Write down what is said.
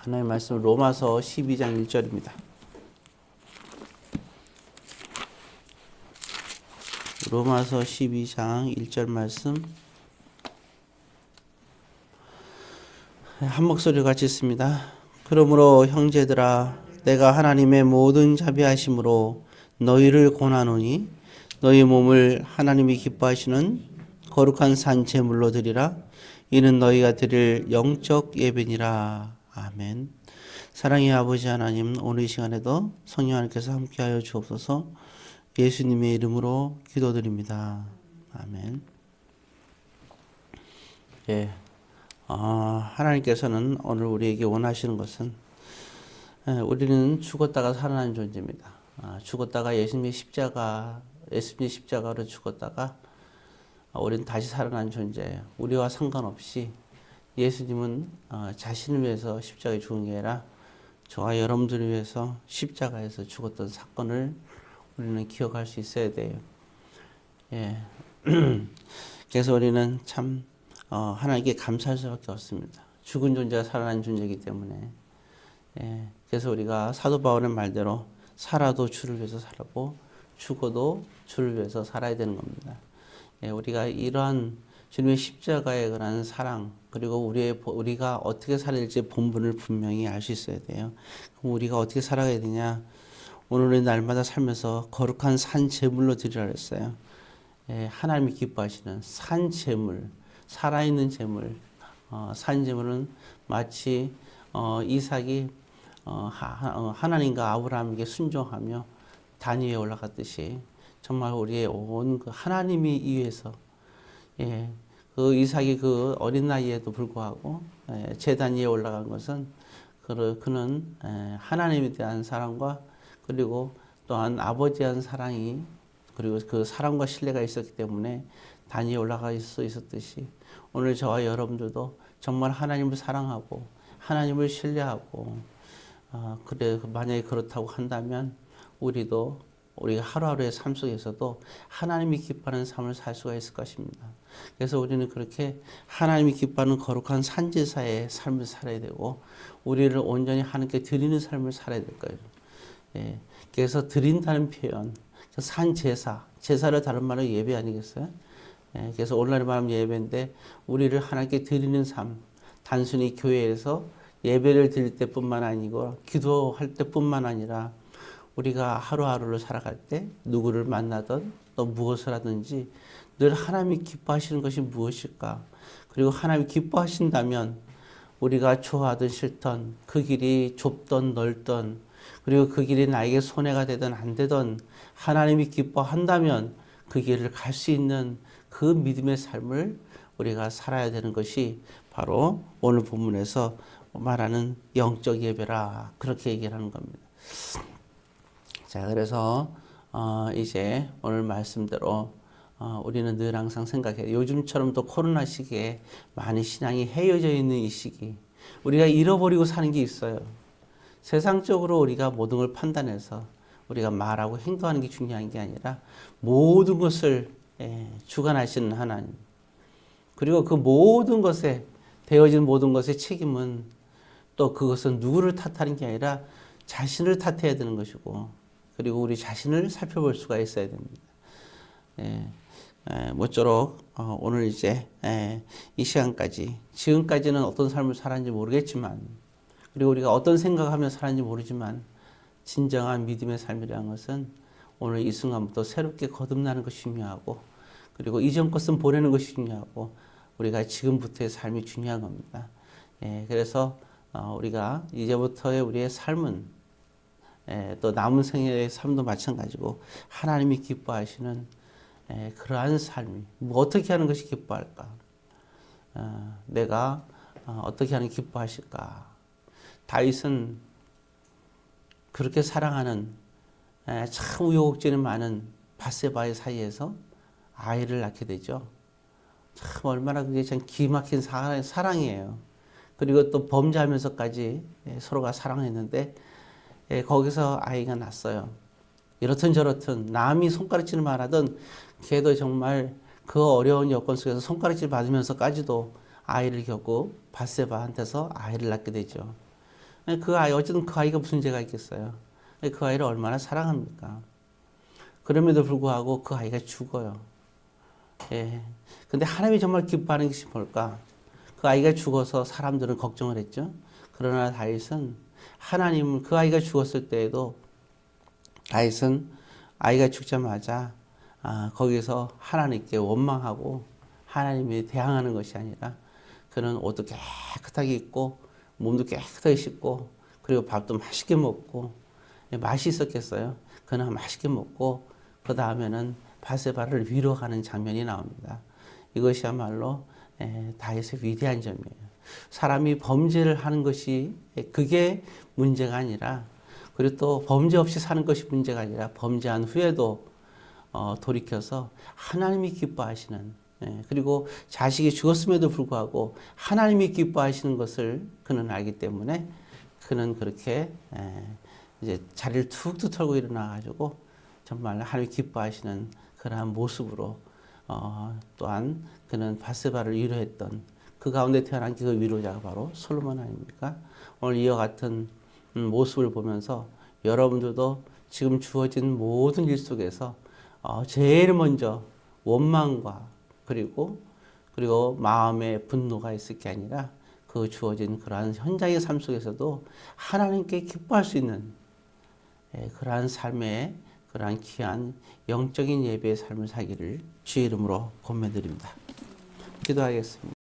하나님의 말씀 로마서 12장 1절입니다. 로마서 12장 1절 말씀 한 목소리 같이 읽습니다. 그러므로 형제들아 내가 하나님의 모든 자비하심으로 너희를 권하노니 너희 몸을 하나님이 기뻐하시는 거룩한 산 제물로 드리라. 이는 너희가 드릴 영적 예배니라. 아멘. 사랑의 아버지 하나님, 오늘 이 시간에도 성령 하나님께서 함께하여 주옵소서. 예수님의 이름으로 기도드립니다. 아멘. 예, 하나님께서는 오늘 우리에게 원하시는 것은 우리는 죽었다가 살아난 존재입니다. 죽었다가 예수님의 십자가로 죽었다가 우리는 다시 살아난 존재예요. 우리와 상관없이 예수님은 자신을 위해서 십자가에 죽은 게 아니라 저와 여러분들을 위해서 십자가에서 죽었던 사건을 우리는 기억할 수 있어야 돼요. 예. 그래서 우리는 참 하나님께 감사할 수밖에 없습니다. 죽은 존재가 살아난 존재이기 때문에. 예. 그래서 우리가 사도 바울의 말대로 살아도 주를 위해서 살고 죽어도 주를 위해서 살아야 되는 겁니다. 예. 우리가 이러한 주님의 십자가에 관한 사랑, 그리고 우리가 어떻게 살아야 될지 본분을 분명히 알 수 있어야 돼요. 그럼 우리가 어떻게 살아가야 되냐? 오늘은 날마다 살면서 거룩한 산 제물로 드리라 그랬어요. 예, 하나님이 기뻐하시는 산 제물, 살아있는 제물. 산 제물은 마치 이삭이 하나님과 아브라함에게 순종하며 단 위에 올라갔듯이 정말 우리의 온 그 하나님이 위해서, 예, 그 이삭이 그 어린 나이에도 불구하고 제단 위에 올라간 것은 그는 하나님에 대한 사랑과 그리고 또한 아버지에 대한 사랑이, 그리고 그 사랑과 신뢰가 있었기 때문에 단 위에 올라갈 수 있었듯이 오늘 저와 여러분들도 정말 하나님을 사랑하고 하나님을 신뢰하고 만약에 그렇다고 한다면 우리가 하루하루의 삶 속에서도 하나님이 기뻐하는 삶을 살 수가 있을 것입니다. 그래서 우리는 그렇게 하나님이 기뻐하는 거룩한 산제사의 삶을 살아야 되고 우리를 온전히 하나님께 드리는 삶을 살아야 될 거예요. 예, 그래서 드린다는 표현, 제사를 다른 말로 예배 아니겠어요? 예, 그래서 오늘날 말하면 예배인데 우리를 하나님께 드리는 삶, 단순히 교회에서 예배를 드릴 때뿐만 아니고 기도할 때뿐만 아니라 우리가 하루하루를 살아갈 때 누구를 만나든 또 무엇을 하든지 늘 하나님이 기뻐하시는 것이 무엇일까? 그리고 하나님이 기뻐하신다면 우리가 좋아하든 싫든 그 길이 좁든 넓든 그리고 그 길이 나에게 손해가 되든 안 되든 하나님이 기뻐한다면 그 길을 갈 수 있는 그 믿음의 삶을 우리가 살아야 되는 것이 바로 오늘 본문에서 말하는 영적 예배라, 그렇게 얘기를 하는 겁니다. 자, 그래서 이제 오늘 말씀대로 우리는 늘 항상 생각해요. 요즘처럼 또 코로나 시기에 많이 신앙이 헤어져 있는 이 시기, 우리가 잃어버리고 사는 게 있어요. 세상적으로 우리가 모든 걸 판단해서 우리가 말하고 행동하는 게 중요한 게 아니라 모든 것을 주관하시는 하나님, 그리고 그 모든 것에 되어진 모든 것의 책임은 또 그것은 누구를 탓하는 게 아니라 자신을 탓해야 되는 것이고, 그리고 우리 자신을 살펴볼 수가 있어야 됩니다. 모쪼록 오늘 이제 이 시간까지, 지금까지는 어떤 삶을 살았는지 모르겠지만, 그리고 우리가 어떤 생각하며 살았는지 모르지만 진정한 믿음의 삶이라는 것은 오늘 이 순간부터 새롭게 거듭나는 것이 중요하고, 그리고 이전 것은 보내는 것이 중요하고, 우리가 지금부터의 삶이 중요한 겁니다. 그래서 우리가 이제부터의 우리의 삶은 또 남은 생애의 삶도 마찬가지고 하나님이 기뻐하시는 그러한 삶이, 어떻게 하는 것이 기뻐할까? 내가 어떻게 하는 기뻐하실까? 다윗은 그렇게 사랑하는 참 우여곡절이 많은 밧세바의 사이에서 아이를 낳게 되죠. 참 얼마나 그게 참 기막힌 사랑이에요. 그리고 또 범죄하면서까지 서로가 사랑했는데 거기서 아이가 났어요. 이렇든 저렇든 남이 손가락질을 말하든 걔도 정말 그 어려운 여건 속에서 손가락질 받으면서까지도 아이를 겪고 밧세바한테서 아이를 낳게 되죠. 그 아이, 어쨌든 그 아이가 무슨 죄가 있겠어요. 그 아이를 얼마나 사랑합니까? 그럼에도 불구하고 그 아이가 죽어요. 예. 근데 하나님이 정말 기뻐하는 것이 뭘까? 그 아이가 죽어서 사람들은 걱정을 했죠. 그러나 다윗은 하나님, 그 아이가 죽었을 때에도 다윗은 아이가 죽자마자 거기서 하나님께 원망하고 하나님이 대항하는 것이 아니라 그는 옷도 깨끗하게 입고 몸도 깨끗하게 씻고 그리고 밥도 맛있게 먹고 맛이 있었겠어요. 그는 맛있게 먹고 그 다음에는 바세바를 위로하는 장면이 나옵니다. 이것이야말로 다윗의 위대한 점이에요. 사람이 범죄를 하는 것이 그게 문제가 아니라 그리고 또 범죄 없이 사는 것이 문제가 아니라 범죄한 후에도 돌이켜서 하나님이 기뻐하시는 그리고 자식이 죽었음에도 불구하고 하나님이 기뻐하시는 것을 그는 알기 때문에 그는 그렇게 이제 자리를 툭툭 털고 일어나 가지고 정말 하나님이 기뻐하시는 그러한 모습으로 또한 그는 바세바를 위로했던 그 가운데 태어난 그 위로자가 바로 솔로몬 아닙니까? 오늘 이와 같은 모습을 보면서 여러분들도 지금 주어진 모든 일 속에서 제일 먼저 원망과 그리고 마음의 분노가 있을 게 아니라 그 주어진 그러한 현장의 삶 속에서도 하나님께 기뻐할 수 있는 그러한 삶의 그러한 귀한 영적인 예배의 삶을 살기를 주의 이름으로 권면드립니다. 기도하겠습니다.